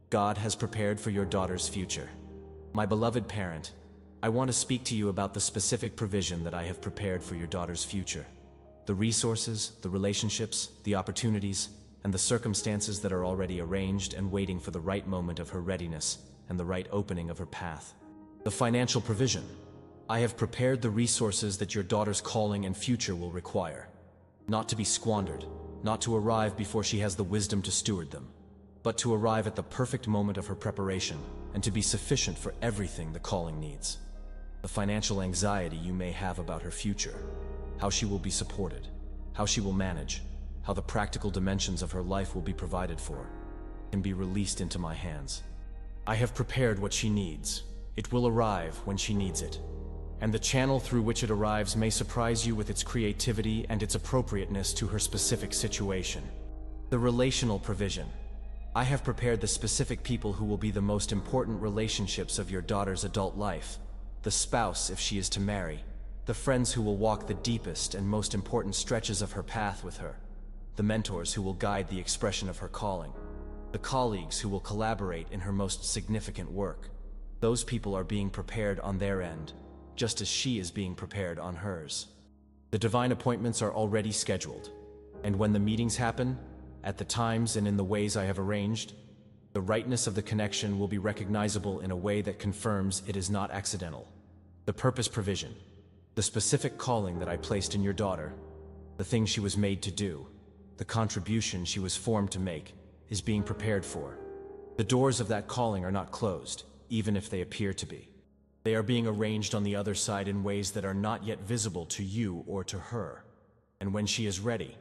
God has prepared for your daughter's future. My beloved parent, I want to speak to you about the specific provision that I have prepared for your daughter's future. The resources, the relationships, the opportunities, and the circumstances that are already arranged and waiting for the right moment of her readiness and the right opening of her path. The financial provision. I have prepared the resources that your daughter's calling and future will require, not to be squandered, not to arrive before she has the wisdom to steward them, but to arrive at the perfect moment of her preparation and to be sufficient for everything the calling needs. The financial anxiety you may have about her future, how she will be supported, how she will manage, how the practical dimensions of her life will be provided for, can be released into my hands. I have prepared what she needs. It will arrive when she needs it. And the channel through which it arrives may surprise you with its creativity and its appropriateness to her specific situation. The relational provision. I have prepared the specific people who will be the most important relationships of your daughter's adult life, the spouse if she is to marry, the friends who will walk the deepest and most important stretches of her path with her, the mentors who will guide the expression of her calling, the colleagues who will collaborate in her most significant work. Those people are being prepared on their end, just as she is being prepared on hers. The divine appointments are already scheduled, and when the meetings happen, at the times and in the ways I have arranged, the rightness of the connection will be recognizable in a way that confirms it is not accidental. The purpose provision, the specific calling that I placed in your daughter, the thing she was made to do, the contribution she was formed to make, is being prepared for. The doors of that calling are not closed, even if they appear to be. They are being arranged on the other side in ways that are not yet visible to you or to her. And when she is ready,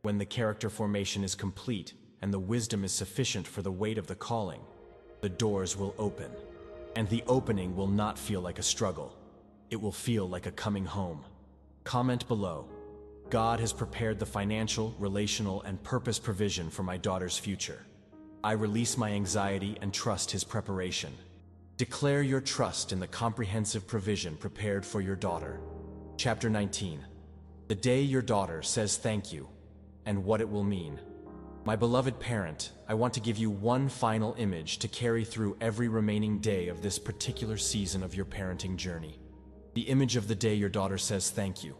when the character formation is complete and the wisdom is sufficient for the weight of the calling, the doors will open. And the opening will not feel like a struggle. It will feel like a coming home. Comment below. God has prepared the financial, relational, and purpose provision for my daughter's future. I release my anxiety and trust His preparation. Declare your trust in the comprehensive provision prepared for your daughter. Chapter 19. The day your daughter says thank you, and what it will mean. My beloved parent, I want to give you one final image to carry through every remaining day of this particular season of your parenting journey. The image of the day your daughter says thank you,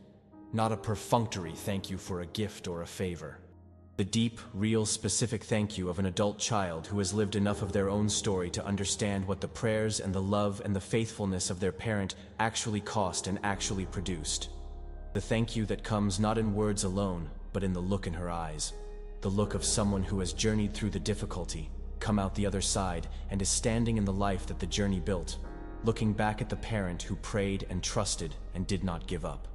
not a perfunctory thank you for a gift or a favor. The deep, real, specific thank you of an adult child who has lived enough of their own story to understand what the prayers and the love and the faithfulness of their parent actually cost and actually produced. The thank you that comes not in words alone, but in the look in her eyes. The look of someone who has journeyed through the difficulty, come out the other side, and is standing in the life that the journey built, looking back at the parent who prayed and trusted and did not give up.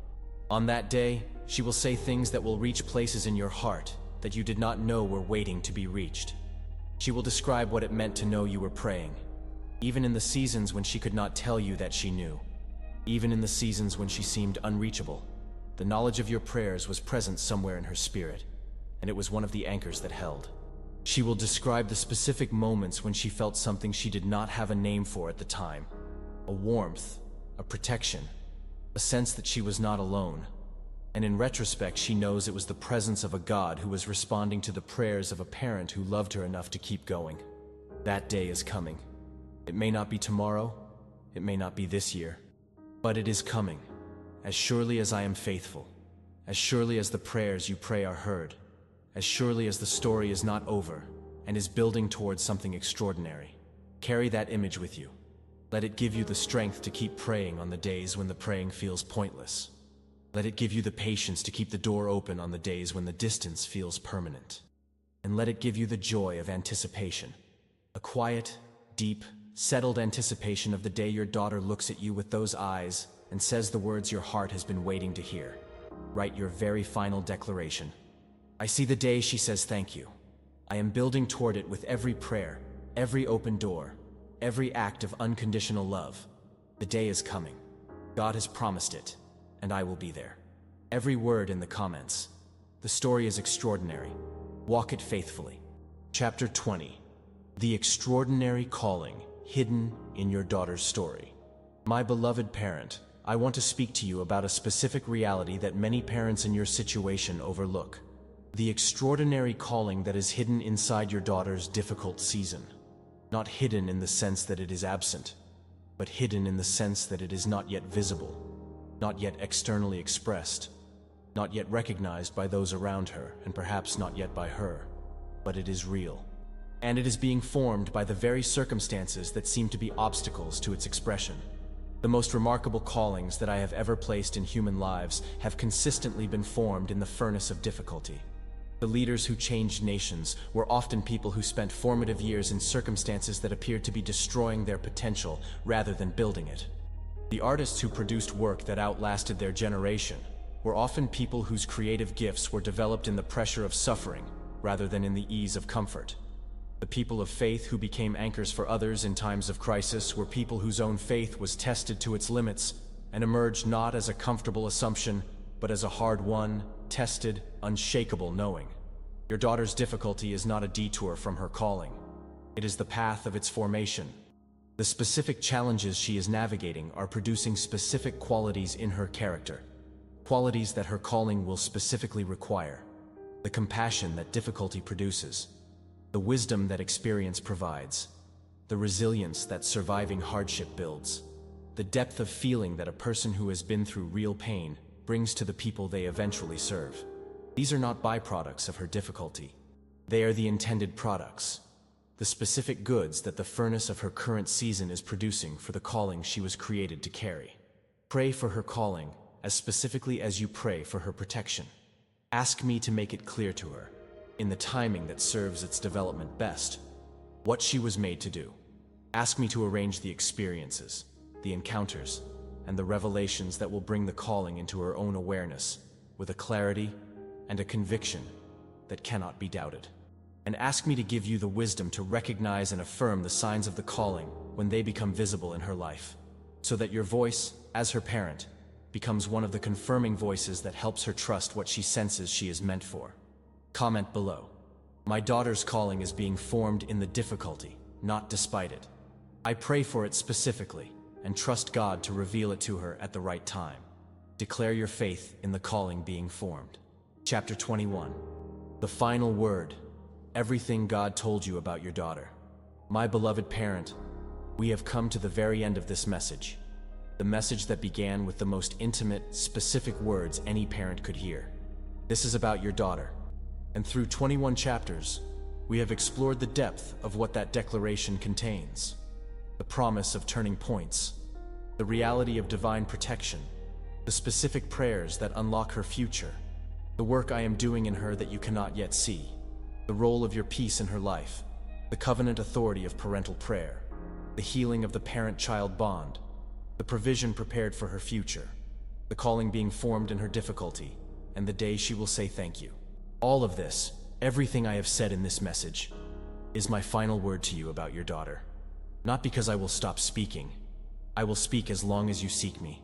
On that day, she will say things that will reach places in your heart that you did not know were waiting to be reached. She will describe what it meant to know you were praying, even in the seasons when she could not tell you that she knew. Even in the seasons when she seemed unreachable, the knowledge of your prayers was present somewhere in her spirit, and it was one of the anchors that held. She will describe the specific moments when she felt something she did not have a name for at the time. A warmth, a protection, a sense that she was not alone. And in retrospect, she knows it was the presence of a God who was responding to the prayers of a parent who loved her enough to keep going. That day is coming. It may not be tomorrow, it may not be this year, but it is coming. As surely as I am faithful, as surely as the prayers you pray are heard, as surely as the story is not over and is building towards something extraordinary. Carry that image with you. Let it give you the strength to keep praying on the days when the praying feels pointless. Let it give you the patience to keep the door open on the days when the distance feels permanent. And let it give you the joy of anticipation. A quiet, deep, settled anticipation of the day your daughter looks at you with those eyes and says the words your heart has been waiting to hear. Write your very final declaration. I see the day she says thank you. I am building toward it with every prayer, every open door, every act of unconditional love. The day is coming. God has promised it, and I will be there. Every word in the comments. The story is extraordinary. Walk it faithfully. Chapter 20. The extraordinary calling hidden in your daughter's story. My beloved parent, I want to speak to you about a specific reality that many parents in your situation overlook. The extraordinary calling that is hidden inside your daughter's difficult season. Not hidden in the sense that it is absent, but hidden in the sense that it is not yet visible, not yet externally expressed, not yet recognized by those around her, and perhaps not yet by her, but it is real. And it is being formed by the very circumstances that seem to be obstacles to its expression. The most remarkable callings that I have ever placed in human lives have consistently been formed in the furnace of difficulty. The leaders who changed nations were often people who spent formative years in circumstances that appeared to be destroying their potential rather than building it. The artists who produced work that outlasted their generation were often people whose creative gifts were developed in the pressure of suffering rather than in the ease of comfort. The people of faith who became anchors for others in times of crisis were people whose own faith was tested to its limits and emerged not as a comfortable assumption, but as a hard-won, tested, unshakable knowing. Your daughter's difficulty is not a detour from her calling. It is the path of its formation. The specific challenges she is navigating are producing specific qualities in her character, qualities that her calling will specifically require. The compassion that difficulty produces, the wisdom that experience provides, the resilience that surviving hardship builds, the depth of feeling that a person who has been through real pain brings to the people they eventually serve. These are not byproducts of her difficulty. They are the intended products, the specific goods that the furnace of her current season is producing for the calling she was created to carry. Pray for her calling as specifically as you pray for her protection. Ask me to make it clear to her, in the timing that serves its development best, what she was made to do. Ask me to arrange the experiences, the encounters, and the revelations that will bring the calling into her own awareness with a clarity and a conviction that cannot be doubted. And ask me to give you the wisdom to recognize and affirm the signs of the calling when they become visible in her life, so that your voice, as her parent, becomes one of the confirming voices that helps her trust what she senses she is meant for. Comment below. My daughter's calling is being formed in the difficulty, not despite it. I pray for it specifically and trust God to reveal it to her at the right time. Declare your faith in the calling being formed. Chapter 21. The final word. Everything God told you about your daughter. My beloved parent, we have come to the very end of this message. The message that began with the most intimate, specific words any parent could hear. This is about your daughter. And through 21 chapters, we have explored the depth of what that declaration contains. The promise of turning points, the reality of divine protection, the specific prayers that unlock her future, the work I am doing in her that you cannot yet see, the role of your peace in her life, the covenant authority of parental prayer, the healing of the parent-child bond, the provision prepared for her future, the calling being formed in her difficulty, and the day she will say thank you. All of this, everything I have said in this message, is my final word to you about your daughter. Not because I will stop speaking. I will speak as long as you seek me.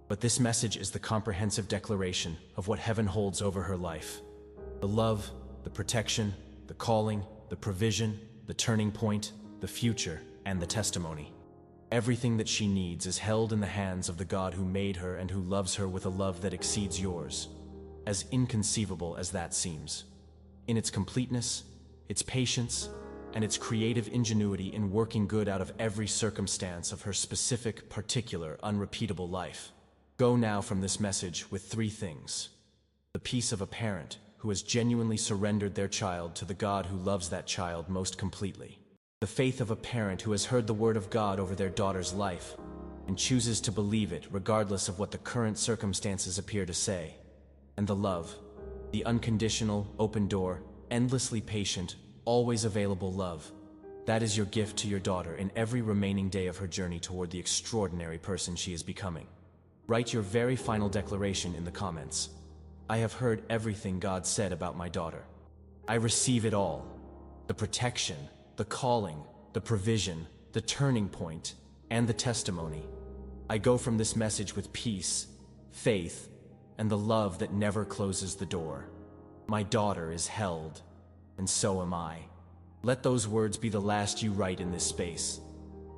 But this message is the comprehensive declaration of what heaven holds over her life. The love, the protection, the calling, the provision, the turning point, the future, and the testimony. Everything that she needs is held in the hands of the God who made her and who loves her with a love that exceeds yours, as inconceivable as that seems. In its completeness, its patience, and its creative ingenuity in working good out of every circumstance of her specific, particular, unrepeatable life. Go now from this message with 3 things. The peace of a parent who has genuinely surrendered their child to the God who loves that child most completely. The faith of a parent who has heard the word of God over their daughter's life and chooses to believe it regardless of what the current circumstances appear to say. And the love, the unconditional, open door, endlessly patient, always available love. That is your gift to your daughter in every remaining day of her journey toward the extraordinary person she is becoming. Write your very final declaration in the comments. I have heard everything God said about my daughter. I receive it all. The protection, the calling, the provision, the turning point, and the testimony. I go from this message with peace, faith, and the love that never closes the door. My daughter is held, and so am I. Let those words be the last you write in this space,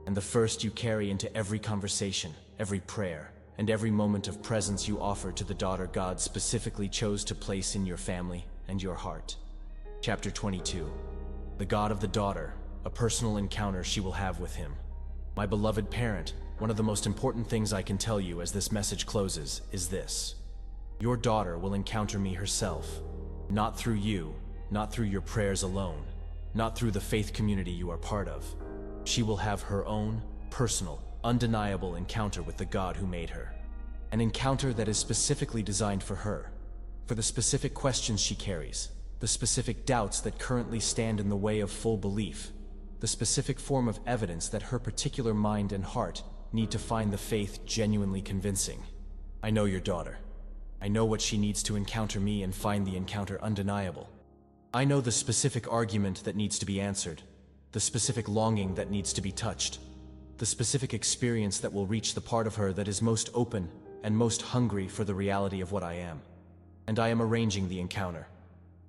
and the first you carry into every conversation, every prayer, and every moment of presence you offer to the daughter God specifically chose to place in your family and your heart. Chapter 22. The God of the daughter, a personal encounter she will have with him. My beloved parent, one of the most important things I can tell you as this message closes is this. Your daughter will encounter me herself, not through you, not through your prayers alone, not through the faith community you are part of. She will have her own, personal, undeniable encounter with the God who made her. An encounter that is specifically designed for her, for the specific questions she carries, the specific doubts that currently stand in the way of full belief, the specific form of evidence that her particular mind and heart need to find the faith genuinely convincing. I know your daughter. I know what she needs to encounter me and find the encounter undeniable. I know the specific argument that needs to be answered, the specific longing that needs to be touched, the specific experience that will reach the part of her that is most open and most hungry for the reality of what I am. And I am arranging the encounter,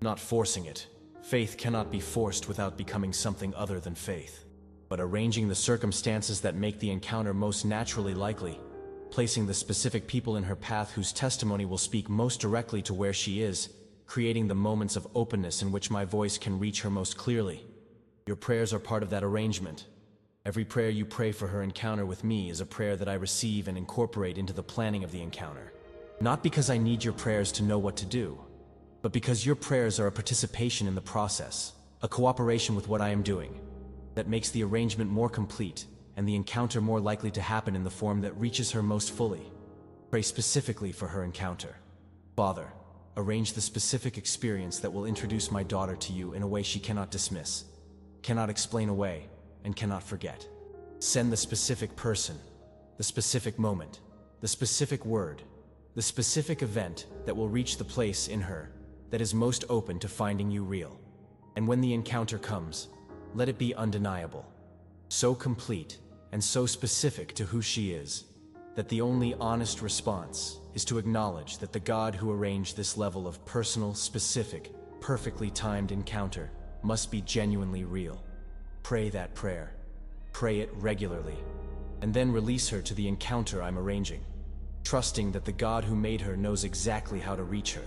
not forcing it. Faith cannot be forced without becoming something other than faith, but arranging the circumstances that make the encounter most naturally likely, placing the specific people in her path whose testimony will speak most directly to where she is, creating the moments of openness in which my voice can reach her most clearly. Your prayers are part of that arrangement. Every prayer you pray for her encounter with me is a prayer that I receive and incorporate into the planning of the encounter. Not because I need your prayers to know what to do, but because your prayers are a participation in the process, a cooperation with what I am doing, that makes the arrangement more complete and the encounter more likely to happen in the form that reaches her most fully. Pray specifically for her encounter. Father, arrange the specific experience that will introduce my daughter to you in a way she cannot dismiss, cannot explain away, and cannot forget. Send the specific person, the specific moment, the specific word, the specific event that will reach the place in her that is most open to finding you real. And when the encounter comes, let it be undeniable, so complete and so specific to who she is, that the only honest response is to acknowledge that the God who arranged this level of personal, specific, perfectly timed encounter must be genuinely real. Pray that prayer. Pray it regularly. And then release her to the encounter I'm arranging, trusting that the God who made her knows exactly how to reach her.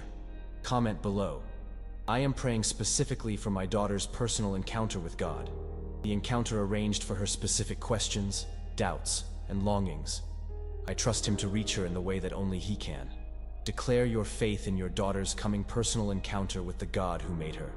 Comment below. I am praying specifically for my daughter's personal encounter with God, the encounter arranged for her specific questions, doubts, and longings. I trust him to reach her in the way that only he can. Declare your faith in your daughter's coming personal encounter with the God who made her.